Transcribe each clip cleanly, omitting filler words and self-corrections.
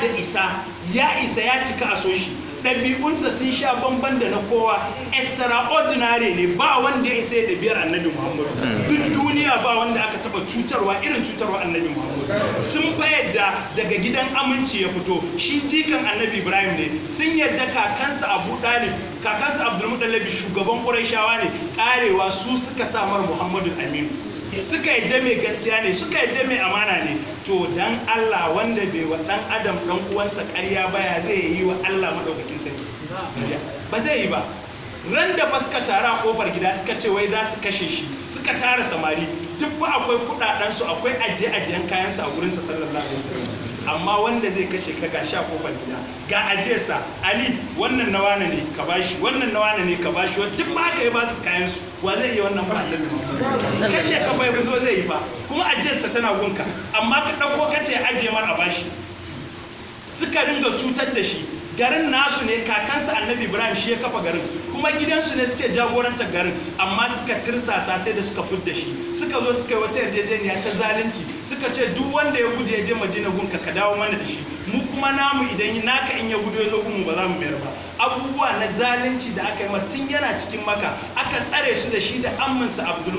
da isa ya cika a so shi. Ɗabi'unsa sun sha bamban da na kowa, extraordinary ne, ba wanda ya isa da biyar annabi Muhammadu. Duk duniya ba wanda aka taba cutarwa irin cutarwa annabi Muhammadu. Sun fa yadda daga gidan aminci ya fito, shi jikan annabi Ibrahim ne, sun yadda kakansa Abu Dalib, kakansa Abdul Muttalib shugaban Qurayshawa ne, karewa su suka samar Muhammadu Aminu. Suka yadda mai gaskiya ne, suka yadda mai amana ne. To dan Allah wanda bai wa dan adam dan uwansa ƙarya baya zai yi wa Allah madaukakin sarki, ba zai yi ba. Ran da ba suka tara a kofar gida suka ce wai za su kashe shi, suka tara samari, duk ba akwai kudaden su, akwai ajiyan kayan sa a gurin sa sallallahu alaihi wasallam. Amma wanda zai kashe ka gashi a kofar gida ga ajiyarsa, Ali wannan na wane ne ka bashi, wannan na wane ne ka bashi, duk ba ka yi ba su kayan su. Wa zai yi wannan ba Allah? Kashe ka bai zo zai yi ba, kuma ajiyarsa tana gunka, amma ka dauko kace ajiye mar a bashi. Suka ringa cutar da shi. Garin nasu ne, kakansa annabi Ibrahim shi ya kafa garin, kuma gidansu ne suke jagorantar garin, amma suka tirsasa sai da suka fidda shi. Suka zo suka yi wata yarjejeniya ta zalunci, suka ce duk wanda ya gudu ya je Madina gunka ka dawo mana da shi, mu kuma namu idan naka in ya gudu ya zo gunmu ba za mu mayar ba. Abubuwa na zalunci da aka yi martin yana cikin Maka, aka tsare su da shi da amminsa Abu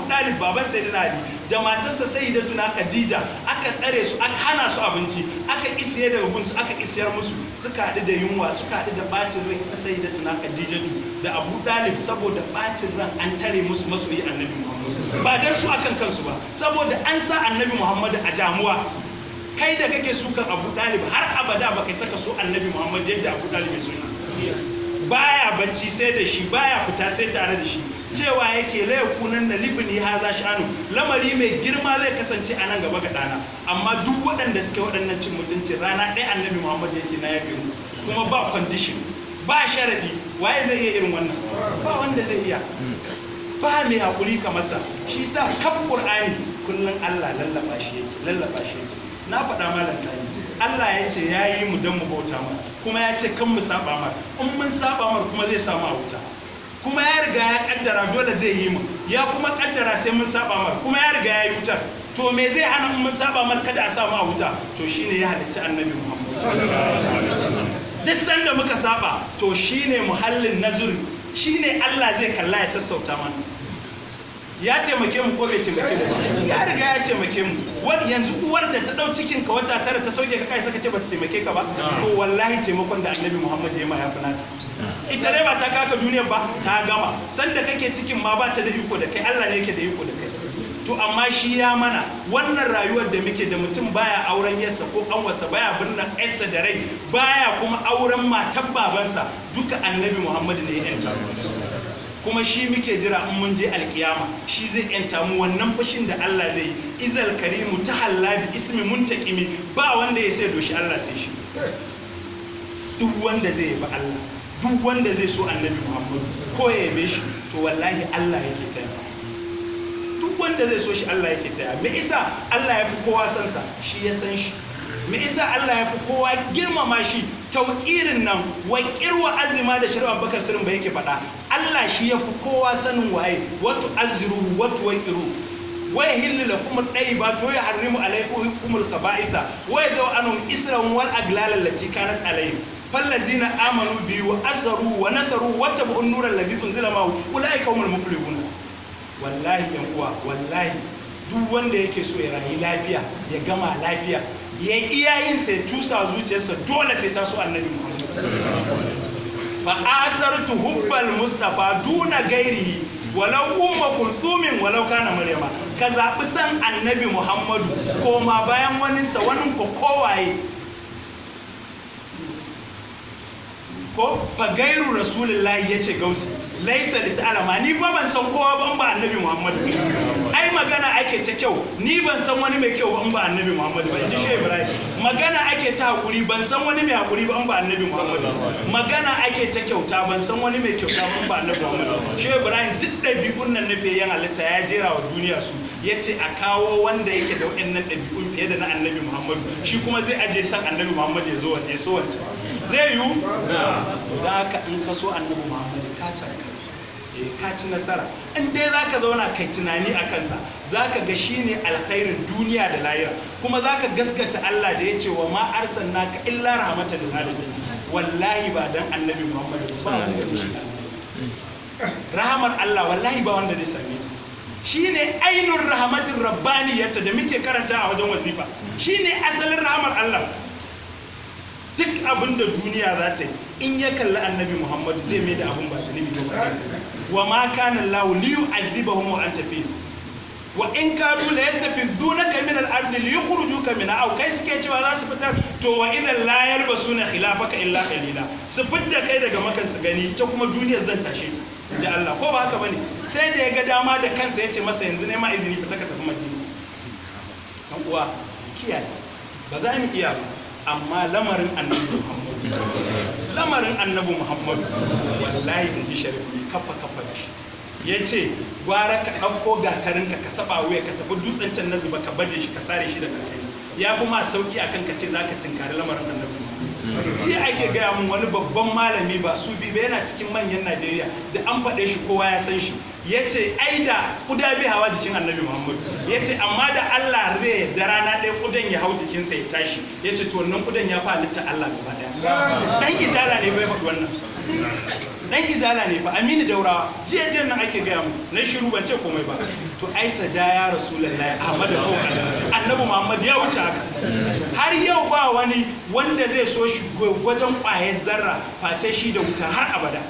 Dalib baban Sayyidina Ali da matarsa Sayyidatuna Khadija, aka tsare su, aka hana su abinci, aka isiye daga gunsu, aka isiyar musu, suka haɗu da yunwa, suka haɗu da bacin ran ita Sayyidatuna Khadijatu da Abu Dalib saboda bacin ran an tare musu masoyi annabi Muhammad, ba dan su akan kansu ba, saboda an sa annabi Muhammad a damuwa. Kai da kake sukan Abu Dalib har abada ba kai saka so annabi Muhammad yadda Abu Dalib ya so shi. Baya bacci sai da shi, baya fita sai tare da shi. Cewa yake la yakunan da libni haza shanu, lamari mai girma zai kasance a nan gaba ga dana. Amma duk waɗanda suke waɗannan cin mutunci rana ɗaya annabi Muhammad ya ce na yafe mu, kuma ba condition, ba sharadi. Waye zai iya irin wannan? Ba wanda zai iya. Ba mai hakuri kamar sa. Shi sa kan Qur'ani kullun Allah lallaba shi yake, lallaba shi yake. Na faɗa malam Sani, Allah ya ce ya yi mu don mu bauta mar, kuma ya ce kan mu saba mar, in mun saba mar kuma zai samu a wuta, kuma ya riga ya kaddara dole zai yi mu, ya kuma kaddara sai mun saba mar, kuma ya riga ya yi wutar. To me zai hana mun saba mar kada a samu a wuta? To shine ya halicci annabi Muhammad. Duk sanda muka saba to shine muhallin nazuri, shine Allah zai kalla ya sassauta mana. Ya taimake mu ko bai taimake mu? Ya riga ya taimake mu. Wani yanzu uwar da ta dau cikin ka wata tara ta sauke ka kai saka ce ba ta taimake ka ba, to wallahi taimakon da annabi Muhammad ya ma ya fi nata. Ita dai ba ta kaka duniyar ba, ta gama. Sanda kake cikin ma ba ta da iko da kai, Allah ne yake da iko da kai. To amma shi ya mana wannan rayuwar da muke da mutum baya auren yarsa ko kanwarsa, baya birnin yarsa da rai, baya kuma auren matan babansa, duka annabi Muhammad ne ya yanta. Kuma shi muke jira in mun je alkiyama, shi zai yanta mu. Wannan fashin da Allah zai yi, izal karimu tahalla bi ismi muntaqimi, ba wanda ya sai doshi Allah sai shi. Duk wanda zai yabi Allah, duk wanda zai so annabi Muhammad ko ya yabe shi, to wallahi Allah yake taya. Duk wanda zai so shi Allah yake taya. Me isa Allah ya fi kowa san sa? Shi ya san shi. Me isa Allah ya fi kowa girmama shi? Tauƙirin nan waƙirwa azima da shirwa Abubakar Sirin ba yake faɗa. Allah shi ya fi kowa sanin waye, watu azziru watu waqiru wa yahillu lakum at-tayyibat wa yuharrimu alaykum al-khaba'itha wa yadau anhum isran wal aglal allati kanat alayhim fallazina amanu bi wa asaru wa nasaru wa tabu an-nura alladhi unzila ma ulaika humul muflihun. Wallahi yan uwa, wallahi duk wanda yake so ya rayu lafiya, ya gama lafiya, ya yi iyayensa ya tusa zuciyarsa, dole sai ta so annabi Muhammad. Fa asartu hubbal mustafa duna gairi walau umma kulthumin walau kana maryama. Ka zaɓi san annabi Muhammadu koma bayan waninsa, wani ko kowaye. Ko fa gairu rasulullahi yace gausi laisa li ta'lama, ni ba ban san kowa ba in ba annabi Muhammad. Ai magana ake ta kyau, ni ban san wani mai kyau ba in ba annabi Muhammad ba, inji Shehu Ibrahim. Magana ake ta hakuri, ban san wani mai hakuri ba in ba annabi Muhammad. Magana ake ta kyauta, ban san wani mai kyauta ba in ba annabi Muhammad. Shehu Ibrahim duk ɗabi'un nan na fiyayen halitta ya jera wa duniya su, yace a kawo wanda yake da waɗannan ɗabi'un fiye da na annabi Muhammad, shi kuma zai aje san annabi Muhammad ya zo wanne so wancan. Zai yiwu? Da haka in ka so annabi Muhammad ka canka. ka ci nasara. In dai za ka zauna kai tunani a kansa za ka ga shi ne alkhairin duniya da lahira, kuma za ka gaskata Allah da ya ce wa ma arsalnaka illa rahmatan lil alamin. Wallahi ba dan annabi Muhammad ba wanda zai shiga rahamar Allah, wallahi ba wanda zai same ta. Shi ne ainun rahmatin rabbaniyarta da muke karanta a wajen wazifa, shi ne asalin rahamar Allah. Duk abin da duniya za ta yi in ya kalli annabi Muhammadu zai mai da abin ba zunubi ba. Wa ma kana Allahu li yu'adhibahum wa anta fihim wa in kadu la yastafizunaka min al-ardi li yukhrijuka minha, aw kai suke cewa za su fitar to wa idan la yalbasuna khilafaka illa qalila, su fidda kai daga makan su gani ta kuma duniyar zan tashe ta, ji Allah. Ko ba haka bane? Sai da ya ga dama da kansa ya ce masa yanzu ne ma izini fita ka tafi Madina. Kan uwa kiyaye, ba za mu iya ba, amma lamarin annabi Muhammadu wallahi in ji sharifi kafa da shi. Ya ce gwara ka ɗauko gatarinka ka saba wuya ka tafi dutsen can na zuba ka baje shi ka sare shi da gatari, ya fi ma sauki akan ka ce za ka tunkari lamarin annabi. Ji ake gaya mun wani babban malami ba su bi ba, yana cikin manyan Najeriya da an faɗe shi kowa ya san shi. Ya ce ai da kuda bai hawa jikin annabi Muhammadu, ya ce amma da Allah zai da rana ɗaya kudan ya hau jikinsa ya tashi, ya ce to wannan kudan ya fi halitta Allah gaba ɗaya. Dan izala ne bai faɗi wannan, dan izala ne fa, Aminu Daurawa jiya nan ake gaya mu, na shiru ban ce komai ba. To ai saja ya Rasulullahi Ahmadu Fauka, annabi Muhammad ya wuce haka. Har yau ba wani wanda zai so shi wajen ƙwayar zarra face shi da wuta har abada.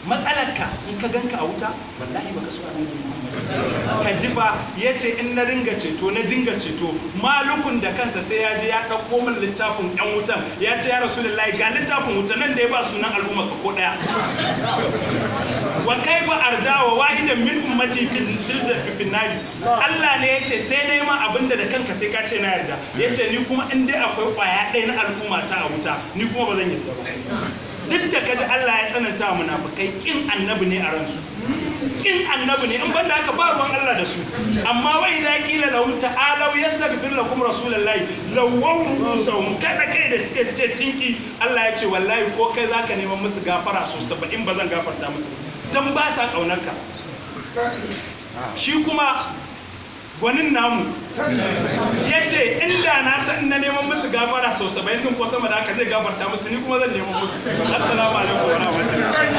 Matsalarka in ka ganka a wuta wallahi baka so annabi Muhammad. Ka ji ba yace in na dinga ceto malukun da kansa sai ya je ya dauko min littafin yan wutan, ya ce ya Rasulullahi ga littafin wutan nan da ya ba sunan al'umma ka ko daya. Wa kaifa arda wa wahidan min ummati fil nari. Allah ne yace sai dai ma abinda da kanka sai ka ce na yarda, yace ni kuma in dai akwai kwaya ɗaya na al'umma ta a wuta ni kuma ba zan yarda ba. Duk da kaji Allah ya tsananta wa munafikai kin annabi ne a ransu, kin annabi ne, in banda haka ba ruwan Allah da su. Amma wa idza qila lahum ta'alu yastaghfir lakum rasulullahi lawaw rusum, kada kai da suke ce sinki, Allah ya ce wallahi ko kai zaka neman musu gafara so 70 ba zan gafarta musu dan ba sa kaunarka. Shi kuma gwanin namu ya ce inda na san na neman musu gafara sau 70 ko sama da haka zai gafarta musu, ni kuma zan neman musu. Assalamu alaikum wa rahmatullahi.